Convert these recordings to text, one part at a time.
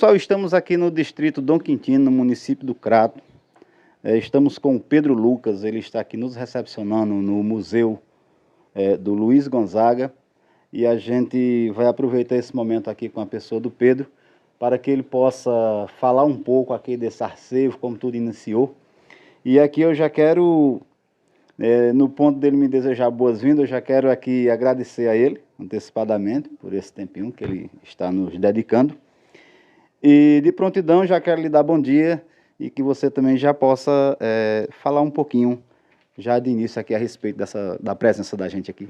Pessoal, estamos aqui no distrito Dom Quintino, no município do Crato. Estamos com o Pedro Lucas, ele está aqui nos recepcionando no museu do Luiz Gonzaga. E a gente vai aproveitar esse momento aqui com a pessoa do Pedro, para que ele possa falar um pouco aqui desse acervo, como tudo iniciou. E aqui eu já quero, no ponto dele me desejar boas-vindas, eu já quero aqui agradecer a ele, antecipadamente, por esse tempinho que ele está nos dedicando. E de prontidão já quero lhe dar bom dia e que você também já possa falar um pouquinho, já de início aqui a respeito da presença da gente aqui.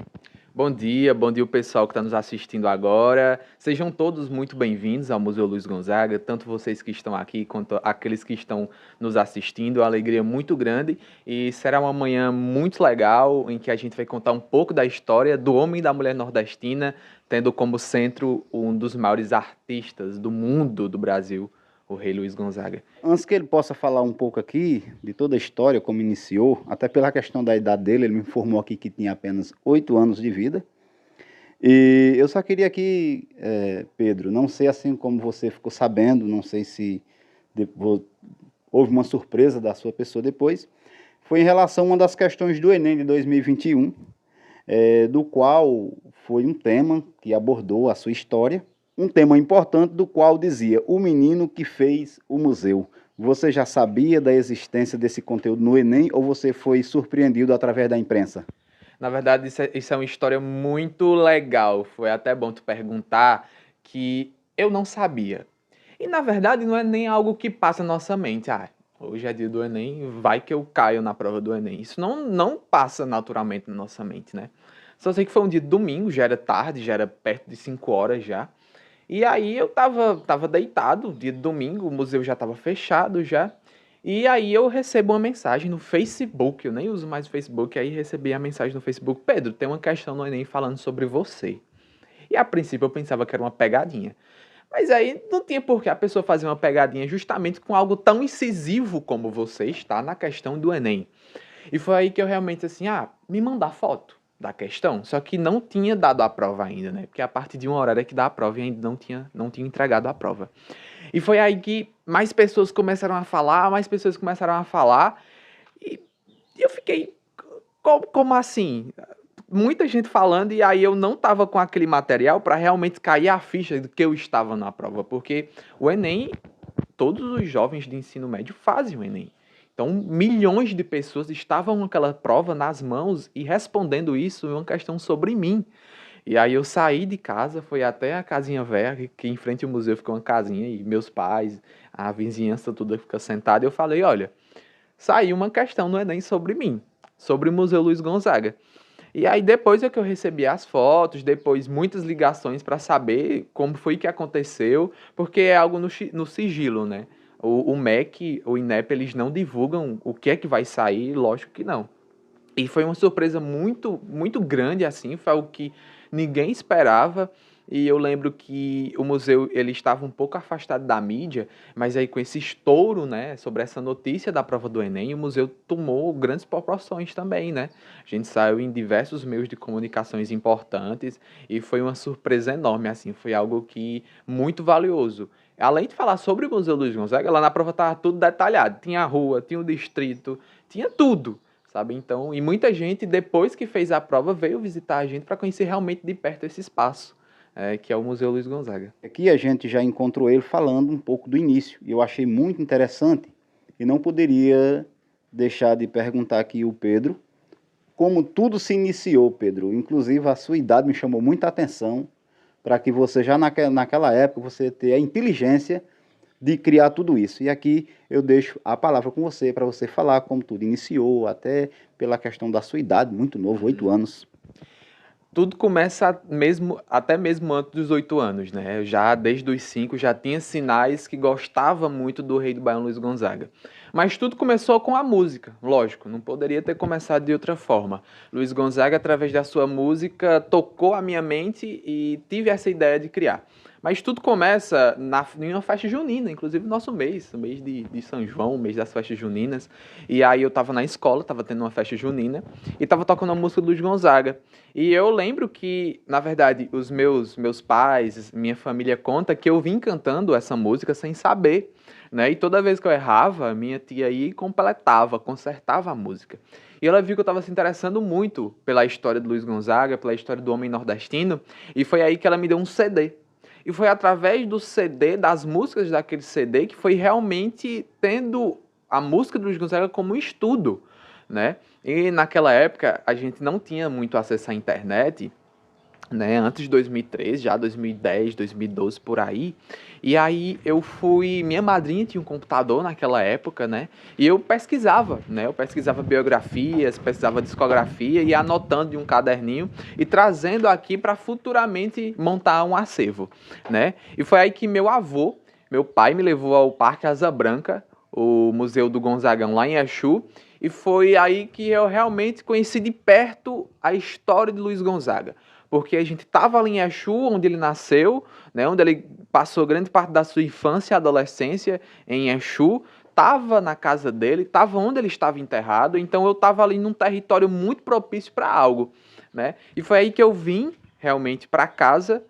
Bom dia o pessoal que está nos assistindo agora. Sejam todos muito bem-vindos ao Museu Luiz Gonzaga, tanto vocês que estão aqui quanto aqueles que estão nos assistindo. Uma alegria muito grande e será uma manhã muito legal em que a gente vai contar um pouco da história do homem e da mulher nordestina, tendo como centro um dos maiores artistas do mundo, do Brasil, o rei Luiz Gonzaga. Antes que ele possa falar um pouco aqui de toda a história, como iniciou, até pela questão da idade dele, ele me informou aqui que tinha apenas 8 anos de vida. E eu só queria aqui, Pedro, não sei assim como você ficou sabendo, não sei se houve uma surpresa da sua pessoa depois, foi em relação a uma das questões do Enem de 2021, do qual foi um tema que abordou a sua história, um tema importante do qual dizia o menino que fez o museu. Você já sabia da existência desse conteúdo no Enem ou você foi surpreendido através da imprensa? Na verdade, isso é uma história muito legal. Foi até bom tu perguntar, que eu não sabia. E na verdade não é nem algo que passa na nossa mente. Hoje é dia do Enem, vai que eu caio na prova do Enem. Isso não passa naturalmente na nossa mente, né? Só sei que foi um dia de domingo, já era tarde, já era perto de 5 horas já. E aí eu tava deitado, dia de domingo, o museu já estava fechado já. E aí eu recebo uma mensagem no Facebook, eu nem uso mais o Facebook, aí recebi a mensagem no Facebook: Pedro, tem uma questão no Enem falando sobre você. E a princípio eu pensava que era uma pegadinha. Mas aí não tinha por que a pessoa fazer uma pegadinha justamente com algo tão incisivo como você está na questão do Enem. E foi aí que eu realmente assim, me mandar foto da questão, só que não tinha dado a prova ainda, né? Porque a partir de uma hora era que dá a prova e ainda não tinha entregado a prova. E foi aí que mais pessoas começaram a falar, e eu fiquei, como assim? Muita gente falando, e aí eu não tava com aquele material para realmente cair a ficha do que eu estava na prova, porque o Enem, todos os jovens de ensino médio fazem o Enem. Então, milhões de pessoas estavam com aquela prova nas mãos e respondendo isso é uma questão sobre mim. E aí eu saí de casa, fui até a casinha velha, que em frente ao museu fica uma casinha, e meus pais, a vizinhança toda fica sentada, e eu falei: olha, saiu uma questão no Enem sobre mim, sobre o Museu Luiz Gonzaga. E aí depois é que eu recebi as fotos, depois muitas ligações para saber como foi que aconteceu, porque é algo no sigilo, né? O MEC, o INEP, eles não divulgam o que é que vai sair, lógico que não. E foi uma surpresa muito, muito grande, assim, foi algo que ninguém esperava. E eu lembro que o museu ele estava um pouco afastado da mídia, mas aí com esse estouro, né, sobre essa notícia da prova do Enem, o museu tomou grandes proporções também, né? A gente saiu em diversos meios de comunicações importantes e foi uma surpresa enorme, assim, foi algo que muito valioso. Além de falar sobre o Museu Luiz Gonzaga, lá na prova estava tudo detalhado. Tinha a rua, tinha o distrito, tinha tudo, sabe? Então, e muita gente, depois que fez a prova, veio visitar a gente para conhecer realmente de perto esse espaço, que é o Museu Luiz Gonzaga. Aqui a gente já encontrou ele falando um pouco do início, e eu achei muito interessante, e não poderia deixar de perguntar aqui o Pedro, como tudo se iniciou, Pedro. Inclusive a sua idade me chamou muita atenção, para que você já naquela época, você ter a inteligência de criar tudo isso. E aqui eu deixo a palavra com você, para você falar como tudo iniciou, até pela questão da sua idade, muito novo, 8 anos. Tudo começa até mesmo antes dos 8 anos, né? Eu já desde os 5 já tinha sinais que gostava muito do Rei do Baião Luiz Gonzaga. Mas tudo começou com a música, lógico, não poderia ter começado de outra forma. Luiz Gonzaga, através da sua música, tocou a minha mente e tive essa ideia de criar. Mas tudo começa em uma festa junina, inclusive nosso mês, o mês de São João, o mês das festas juninas. E aí eu tava na escola, tava tendo uma festa junina, e tava tocando a música do Luiz Gonzaga. E eu lembro que, na verdade, os meus pais, minha família conta que eu vim cantando essa música sem saber, né? E toda vez que eu errava, minha tia ia e completava, consertava a música. E ela viu que eu estava se interessando muito pela história do Luiz Gonzaga, pela história do homem nordestino, e foi aí que ela me deu um CD. E foi através do CD, das músicas daquele CD, que foi realmente tendo a música do Luiz Gonzaga como estudo, né? E naquela época a gente não tinha muito acesso à internet, né, antes de 2013, já 2010, 2012 por aí. E aí minha madrinha tinha um computador naquela época, né? E eu pesquisava, né? Eu pesquisava biografias, pesquisava discografia e anotando em um caderninho e trazendo aqui para futuramente montar um acervo, né? E foi aí que meu pai me levou ao Parque Asa Branca, o Museu do Gonzagão lá em Exu, e foi aí que eu realmente conheci de perto a história de Luiz Gonzaga. Porque a gente estava ali em Exu, onde ele nasceu, né, onde ele passou grande parte da sua infância e adolescência em Exu, estava na casa dele, estava onde ele estava enterrado, então eu estava ali num território muito propício para algo, né? E foi aí que eu vim realmente para casa,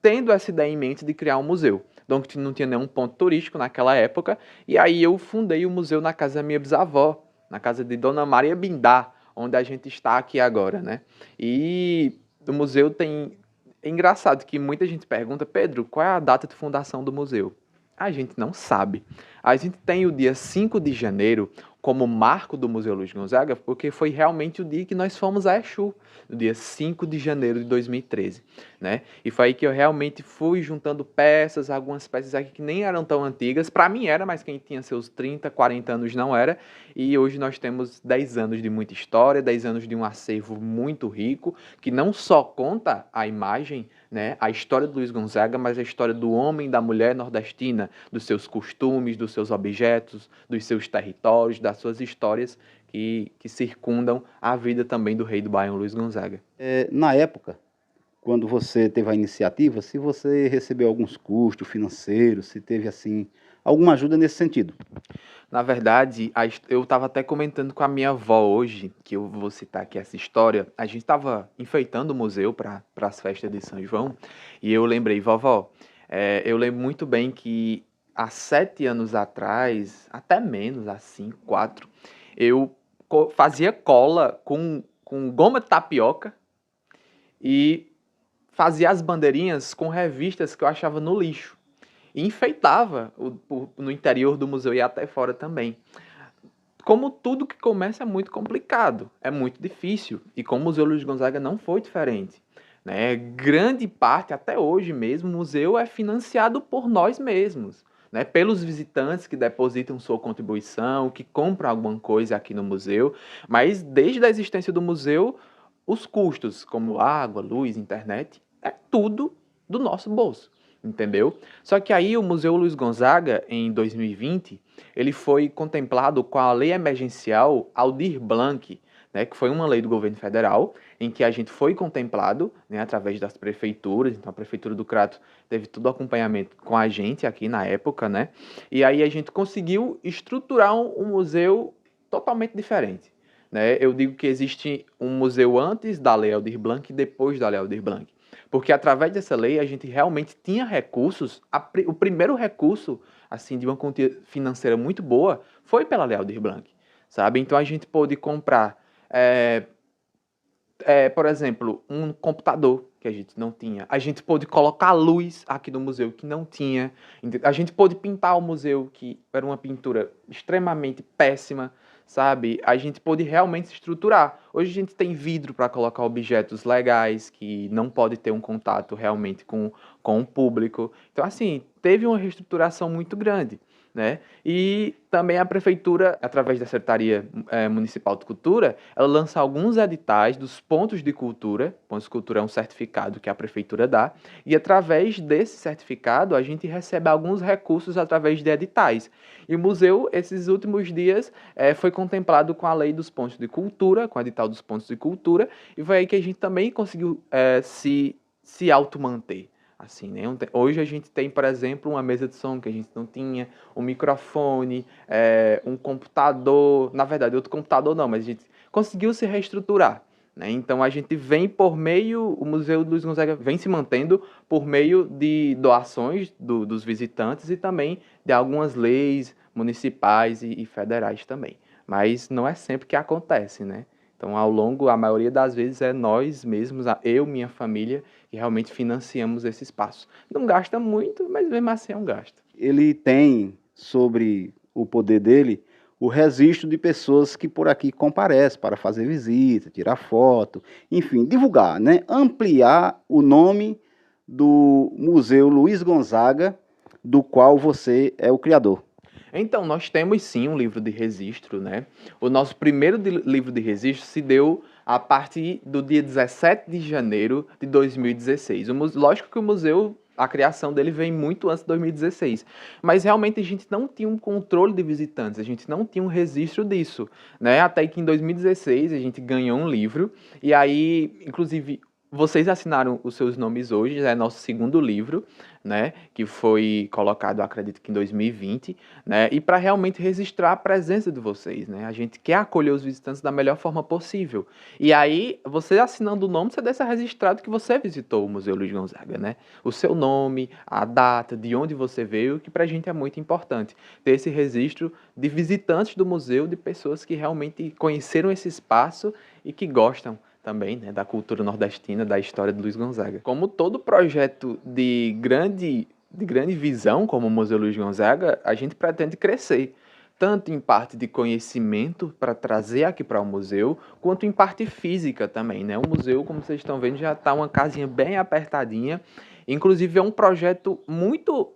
tendo essa ideia em mente de criar um museu. Então não tinha nenhum ponto turístico naquela época, e aí eu fundei o museu na casa da minha bisavó, na casa de Dona Maria Bindá, onde a gente está aqui agora, né? E o museu tem... É engraçado que muita gente pergunta, Pedro, qual é a data de fundação do museu? A gente não sabe. A gente tem o dia 5 de janeiro como marco do Museu Luiz Gonzaga, porque foi realmente o dia que nós fomos a Exu, no dia 5 de janeiro de 2013, né? E foi aí que eu realmente fui juntando peças, algumas peças aqui que nem eram tão antigas. Para mim era, mas quem tinha seus 30, 40 anos não era. E hoje nós temos 10 anos de muita história, 10 anos de um acervo muito rico, que não só conta a imagem, né, a história do Luiz Gonzaga, mas a história do homem e da mulher nordestina, dos seus costumes, dos seus objetos, dos seus territórios, das suas histórias que circundam a vida também do rei do Baião, Luiz Gonzaga. Na época, quando você teve a iniciativa, se você recebeu alguns custos financeiros, se teve assim alguma ajuda nesse sentido. Na verdade, eu estava até comentando com a minha avó hoje, que eu vou citar aqui essa história. A gente estava enfeitando o museu para as festas de São João, e eu lembrei, vovó, eu lembro muito bem que há 7 anos atrás, até menos, assim, 4, eu fazia cola com goma de tapioca e fazia as bandeirinhas com revistas que eu achava no lixo. E enfeitava no interior do museu e até fora também. Como tudo que começa é muito complicado, é muito difícil. E com o Museu Luiz Gonzaga não foi diferente, né? Grande parte, até hoje mesmo, o museu é financiado por nós mesmos, né? Pelos visitantes que depositam sua contribuição, que compram alguma coisa aqui no museu. Mas desde a existência do museu, os custos, como água, luz, internet, é tudo do nosso bolso. Entendeu? Só que aí o Museu Luiz Gonzaga, em 2020, ele foi contemplado com a Lei Emergencial Aldir Blanc, né, que foi uma lei do governo federal, em que a gente foi contemplado, né, através das prefeituras. Então a Prefeitura do Crato teve todo o acompanhamento com a gente aqui na época, né? E aí a gente conseguiu estruturar um museu totalmente diferente. Né? Eu digo que existe um museu antes da Lei Aldir Blanc e depois da Lei Aldir Blanc. Porque através dessa lei a gente realmente tinha recursos. O primeiro recurso, assim, de uma quantia financeira muito boa foi pela Lei Aldir Blanc, sabe? Então a gente pôde comprar, por exemplo, um computador que a gente não tinha. A gente pôde colocar luz aqui no museu que não tinha. A gente pôde pintar o museu, que era uma pintura extremamente péssima, sabe? A gente pôde realmente se estruturar. Hoje a gente tem vidro para colocar objetos legais, que não pode ter um contato realmente com o público. Então, assim, teve uma reestruturação muito grande. Né? E também a prefeitura, através da Secretaria Municipal de Cultura, ela lança alguns editais dos pontos de cultura. Pontos de cultura é um certificado que a prefeitura dá, e através desse certificado a gente recebe alguns recursos através de editais. E o museu, esses últimos dias, foi contemplado com a lei dos pontos de cultura, com o edital dos pontos de cultura, e foi aí que a gente também conseguiu se automanter. assim, né? Hoje a gente tem, por exemplo, uma mesa de som que a gente não tinha, um microfone, um computador, na verdade, outro computador não, mas a gente conseguiu se reestruturar, né? Então a gente vem por meio, o Museu Luiz Gonzaga vem se mantendo por meio de doações dos visitantes e também de algumas leis municipais e federais também. Mas não é sempre que acontece, né? Então, a maioria das vezes é nós mesmos, eu, minha família, que realmente financiamos esse espaço. Não gasta muito, mas mesmo assim é um gasto. Ele tem sobre o poder dele o registro de pessoas que por aqui comparecem para fazer visita, tirar foto, enfim, divulgar, né? Ampliar o nome do Museu Luiz Gonzaga, do qual você é o criador. Então, nós temos sim um livro de registro, né? O nosso primeiro livro de registro se deu a partir do dia 17 de janeiro de 2016. Lógico que o museu, a criação dele vem muito antes de 2016, mas realmente a gente não tinha um controle de visitantes, a gente não tinha um registro disso, né? Até que em 2016 a gente ganhou um livro, e aí, inclusive, vocês assinaram os seus nomes hoje, é nosso segundo livro, né, que foi colocado, acredito que em 2020, né, e para realmente registrar a presença de vocês, né, a gente quer acolher os visitantes da melhor forma possível. E aí, você assinando o nome, você deixa registrado que você visitou o Museu Luiz Gonzaga, né, o seu nome, a data, de onde você veio, que para a gente é muito importante, ter esse registro de visitantes do museu, de pessoas que realmente conheceram esse espaço e que gostam também, né, da cultura nordestina, da história de Luiz Gonzaga. Como todo projeto de grande visão, como o Museu Luiz Gonzaga, a gente pretende crescer, tanto em parte de conhecimento para trazer aqui para o museu, quanto em parte física também, né? O museu, como vocês estão vendo, já está uma casinha bem apertadinha. Inclusive, é um projeto muito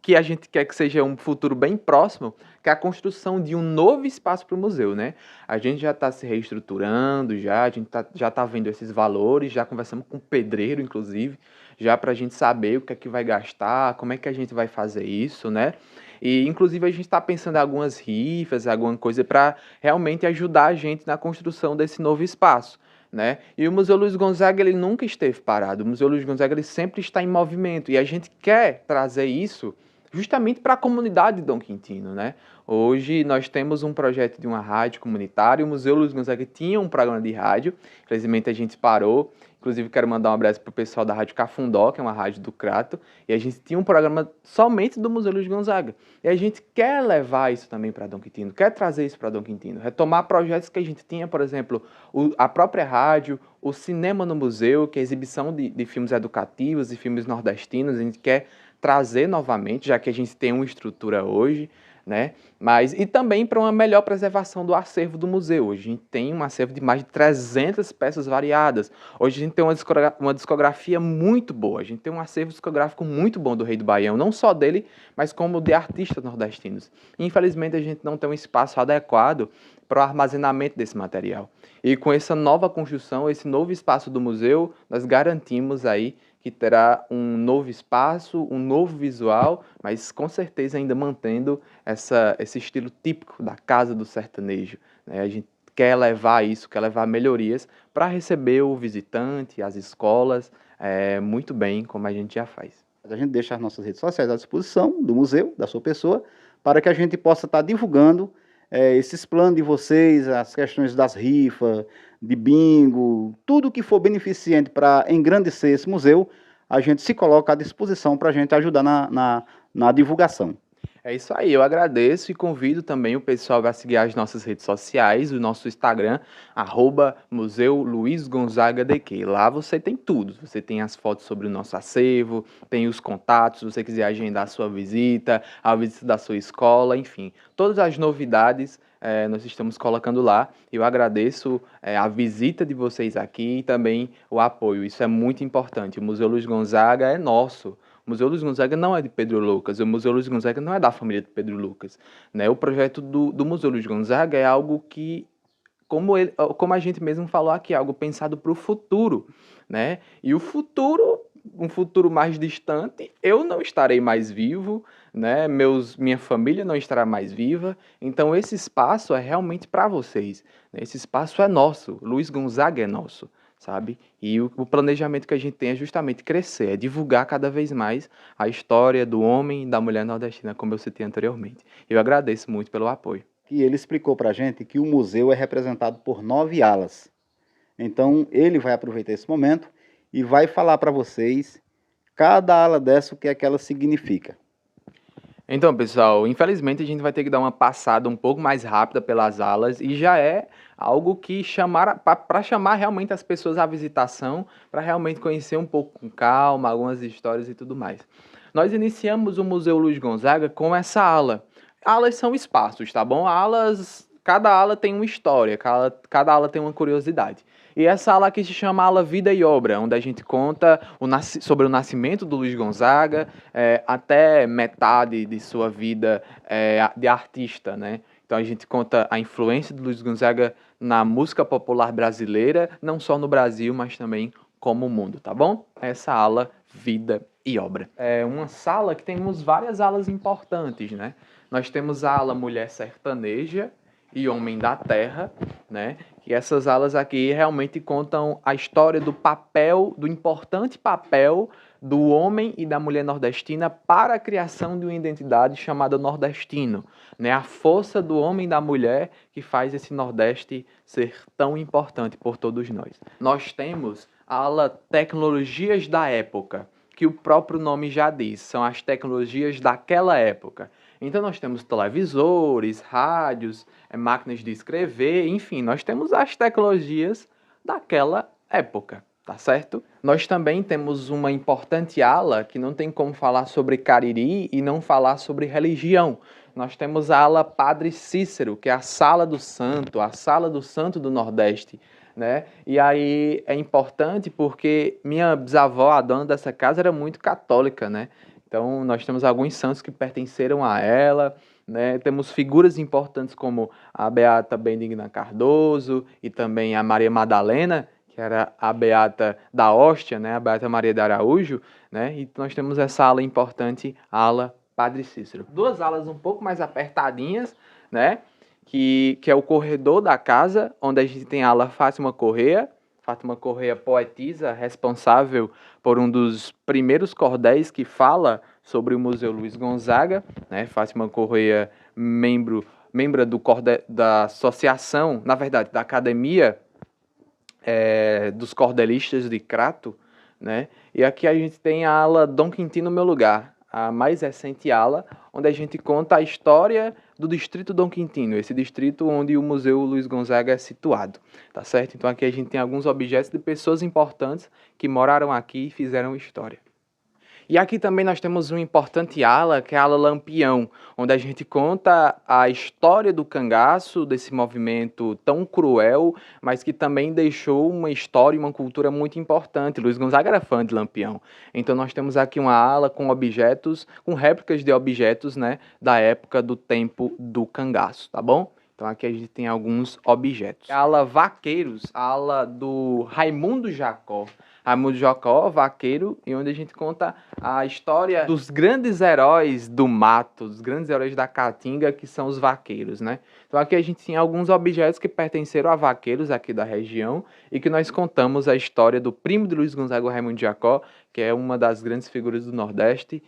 que a gente quer que seja um futuro bem próximo, que é a construção de um novo espaço para o museu, né? A gente já está se reestruturando, a gente já está vendo esses valores, já conversamos com o pedreiro, inclusive, já para a gente saber o que é que vai gastar, como é que a gente vai fazer isso, né? E, inclusive, a gente está pensando em algumas rifas, alguma coisa para realmente ajudar a gente na construção desse novo espaço, né? E o Museu Luiz Gonzaga, ele nunca esteve parado. O Museu Luiz Gonzaga, ele sempre está em movimento. E a gente quer trazer isso justamente para a comunidade de Dom Quintino, né? Hoje nós temos um projeto de uma rádio comunitária, o Museu Luiz Gonzaga tinha um programa de rádio, infelizmente a gente parou, inclusive quero mandar um abraço para o pessoal da Rádio Cafundó, que é uma rádio do Crato, e a gente tinha um programa somente do Museu Luiz Gonzaga, e a gente quer levar isso também para Dom Quintino, quer trazer isso para Dom Quintino, retomar projetos que a gente tinha, por exemplo, a própria rádio, o cinema no museu, que é a exibição de filmes educativos e filmes nordestinos, a gente quer trazer novamente, já que a gente tem uma estrutura hoje, né? Mas, e também para uma melhor preservação do acervo do museu. Hoje a gente tem um acervo de mais de 300 peças variadas. Hoje a gente tem uma discografia muito boa. A gente tem um acervo discográfico muito bom do Rei do Baião, não só dele, mas como de artistas nordestinos. Infelizmente a gente não tem um espaço adequado para o armazenamento desse material. E com essa nova construção, esse novo espaço do museu, nós garantimos aí que terá um novo espaço, um novo visual, mas com certeza ainda mantendo esse estilo típico da casa do sertanejo, né? A gente quer levar isso, quer levar melhorias para receber o visitante, as escolas, muito bem, como a gente já faz. A gente deixa as nossas redes sociais à disposição do museu, da sua pessoa, para que a gente possa estar divulgando esses planos de vocês, as questões das rifas, de bingo, tudo que for beneficente para engrandecer esse museu, a gente se coloca à disposição para a gente ajudar na divulgação. É isso aí, eu agradeço e convido também o pessoal a seguir as nossas redes sociais, o nosso Instagram, Museu Luiz Gonzaga DQ. Lá você tem tudo, você tem as fotos sobre o nosso acervo, tem os contatos, se você quiser agendar a sua visita, a visita da sua escola, enfim. Todas as novidades nós estamos colocando lá. Eu agradeço a visita de vocês aqui e também o apoio, isso é muito importante. O Museu Luiz Gonzaga é nosso. O Museu Luiz Gonzaga não é de Pedro Lucas, o Museu Luiz Gonzaga não é da família de Pedro Lucas, né? O projeto do Museu Luiz Gonzaga é algo que, como a gente mesmo falou aqui, é algo pensado para o futuro, né? E o futuro, um futuro mais distante, eu não estarei mais vivo, né? Minha família não estará mais viva, então esse espaço é realmente para vocês, né? Esse espaço é nosso, Luiz Gonzaga é nosso. sabe? E o planejamento que a gente tem é justamente crescer, é divulgar cada vez mais a história do homem e da mulher nordestina, como eu citei anteriormente. Eu agradeço muito pelo apoio. E ele explicou para a gente que o museu é representado por 9 alas. Então ele vai aproveitar esse momento e vai falar para vocês cada ala dessa o que é que ela significa. Então, pessoal, infelizmente a gente vai ter que dar uma passada um pouco mais rápida pelas alas e já é algo que para chamar realmente as pessoas à visitação, para realmente conhecer um pouco com calma algumas histórias e tudo mais. Nós iniciamos o Museu Luiz Gonzaga com essa ala. Alas são espaços, tá bom? Cada ala tem uma história, cada ala tem uma curiosidade. E essa ala aqui se chama Ala Vida e Obra, onde a gente conta sobre o nascimento do Luiz Gonzaga até metade de sua vida de artista, né? Então a gente conta a influência do Luiz Gonzaga na música popular brasileira, não só no Brasil, mas também como o mundo, tá bom? Essa ala Vida e Obra. É uma sala que temos várias alas importantes, né? Nós temos a ala Mulher Sertaneja e Homem da Terra, né? E essas alas aqui realmente contam a história do importante papel do homem e da mulher nordestina para a criação de uma identidade chamada nordestino, né? A força do homem e da mulher que faz esse Nordeste ser tão importante por todos nós. Nós temos a ala Tecnologias da Época, que o próprio nome já diz, são as tecnologias daquela época. Então nós temos televisores, rádios, máquinas de escrever, enfim, nós temos as tecnologias daquela época, tá certo? Nós também temos uma importante ala que não tem como falar sobre Cariri e não falar sobre religião. Nós temos a ala Padre Cícero, que é a sala do santo do Nordeste, né? E aí é importante porque minha bisavó, a dona dessa casa, era muito católica, né? Então, nós temos alguns santos que pertenceram a ela, né? Temos figuras importantes como a Beata Benigna Cardoso e também a Maria Madalena, que era a Beata da Hóstia, né? A Beata Maria de Araújo, né? E nós temos essa ala importante, a ala Padre Cícero. Duas alas um pouco mais apertadinhas, né? Que é o corredor da casa, onde a gente tem a ala Fátima Corrêa. Fátima Corrêa, poetisa, responsável por um dos primeiros cordéis que fala sobre o Museu Luiz Gonzaga, né? Fátima Corrêa, membro da associação, na verdade, da Academia dos Cordelistas de Crato, né? E aqui a gente tem a ala Dom Quintino Meu Lugar, a mais recente ala, onde a gente conta a história do distrito Dom Quintino, esse distrito onde o Museu Luiz Gonzaga é situado, tá certo? Então aqui a gente tem alguns objetos de pessoas importantes que moraram aqui e fizeram história. E aqui também nós temos uma importante ala, que é a ala Lampião, onde a gente conta a história do cangaço, desse movimento tão cruel, mas que também deixou uma história e uma cultura muito importante. Luiz Gonzaga era fã de Lampião. Então nós temos aqui uma ala com objetos, com réplicas de objetos, né, da época do tempo do cangaço, tá bom? Então aqui a gente tem alguns objetos. A ala Vaqueiros, a ala do Raimundo Jacó. Raimundo Jacó, vaqueiro, e onde a gente conta a história dos grandes heróis do mato, dos grandes heróis da caatinga, que são os vaqueiros, né? Então aqui a gente tem alguns objetos que pertenceram a vaqueiros aqui da região e que nós contamos a história do primo de Luiz Gonzaga, Raimundo Jacó, que é uma das grandes figuras do Nordeste,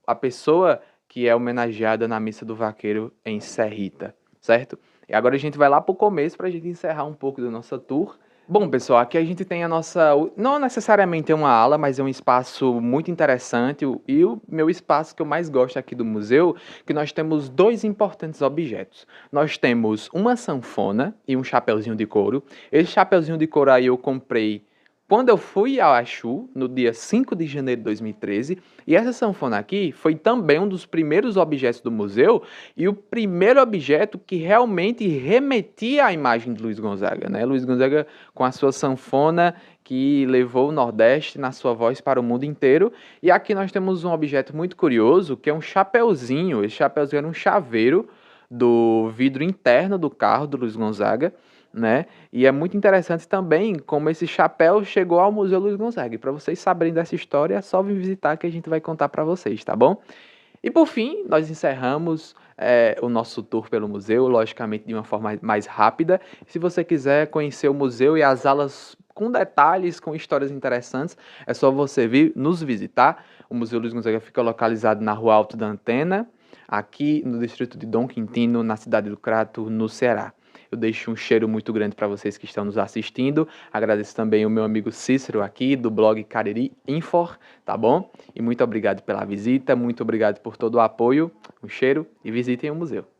a pessoa que é homenageada na Missa do Vaqueiro em Serrita, certo? E agora a gente vai lá para o começo para a gente encerrar um pouco da nossa tour. Bom, pessoal, aqui a gente tem a nossa, não necessariamente é uma ala, mas é um espaço muito interessante e o meu espaço que eu mais gosto aqui do museu, que nós temos dois importantes objetos. Nós temos uma sanfona e um chapeuzinho de couro. Esse chapeuzinho de couro aí eu comprei quando eu fui ao Exu, no dia 5 de janeiro de 2013, e essa sanfona aqui foi também um dos primeiros objetos do museu e o primeiro objeto que realmente remetia à imagem de Luiz Gonzaga, né? Luiz Gonzaga com a sua sanfona que levou o Nordeste na sua voz para o mundo inteiro. E aqui nós temos um objeto muito curioso, que é um chapeuzinho. Esse chapeuzinho era um chaveiro do vidro interno do carro do Luiz Gonzaga, né? E é muito interessante também como esse chapéu chegou ao Museu Luiz Gonzaga. E para vocês saberem dessa história, é só vir visitar que a gente vai contar para vocês, tá bom? E por fim, nós encerramos o nosso tour pelo museu, logicamente de uma forma mais rápida. Se você quiser conhecer o museu e as alas com detalhes, com histórias interessantes. É só você vir nos visitar. O Museu Luiz Gonzaga fica localizado na Rua Alto da Antena, aqui no distrito de Dom Quintino, na cidade do Crato, no Ceará. Eu deixo um cheiro muito grande para vocês que estão nos assistindo. Agradeço também o meu amigo Cícero aqui, do blog Cariri Infor, tá bom? E muito obrigado pela visita, muito obrigado por todo o apoio. Um cheiro e visitem o museu.